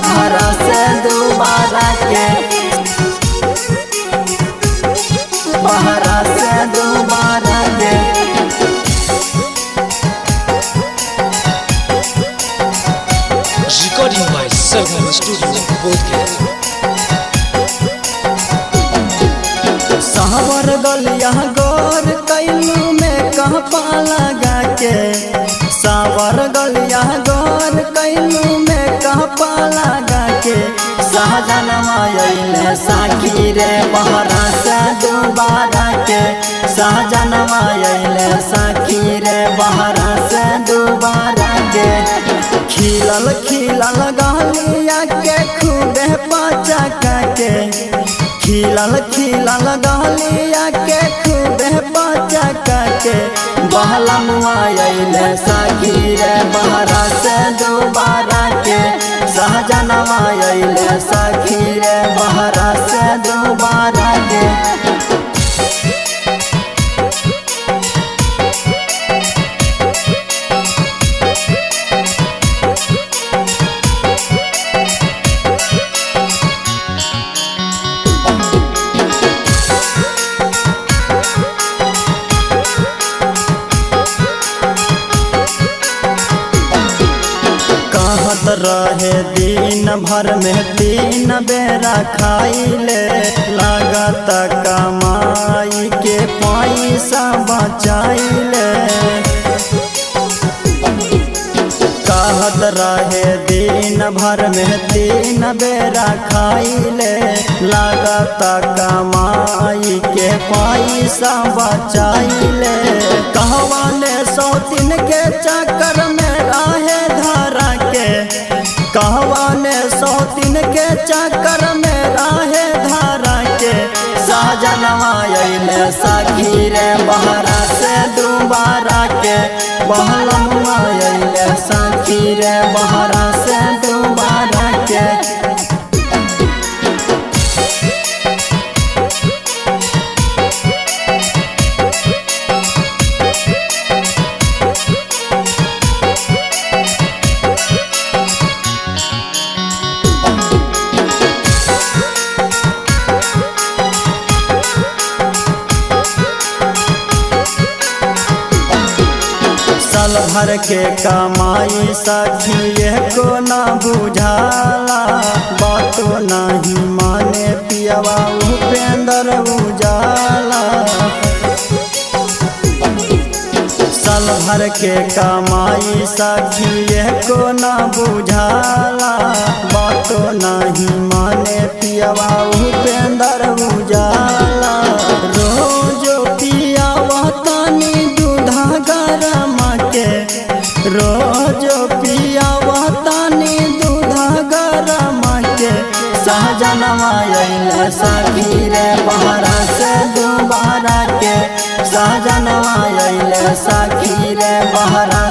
बहरा से दोबारा के, बहरा से दोबारा के। Recording by Sargam Studio, Bodhgaya। सावर गलिया गोर कैलू में कहपा लगा के, सावर गलिया गोर कैलू में कहपा लगा के। सहजनवा अइले साखी रे बहरा से दोबारा के, सहजनवा अइले साखी रे बहरा से दोबारा के। खिलल खिलल गलिया के खूबे पचका के, खिलल खिलल गलिया के खूबे पचका के। बहला मुआ अइले साखी रे बहरा से दोबारा के, सहजनवा अइले साखी रे बहरा से दोबारा के। कहत रहे दिन भर में 3 बेरा खाइले, लागत कमाई के पैसा बचाइले। कहत रहे दिन भर में 3 बेरा खाइले, लागत कमाई के पैसा बचाइले। कहवा ने 100 के चक्कर में रहे धरा के, कहवा ने 100 के चक्कर में रहे धरा के। सहजनवा अइले साखी रे बहरा से दोबारा के, बहलमुआ अइले साखी रे बहरा से दोबारा के। साल भर के कमाई साखी को ना बुझाला, बातो नहीं माने पियवा उपेंद्र उजाला। साल भर के कमाई साखी को ना बुझाला, बातो नहीं माने पियवा उपेंद्र उजाला। रोज पियावा तानी दूधा गरम के, रोज पियावा तानी दूधा गरम के। सहजनवा अइले साखी रे बहरा से दोबारा के, सहजनवा अइले साखी रे बहरा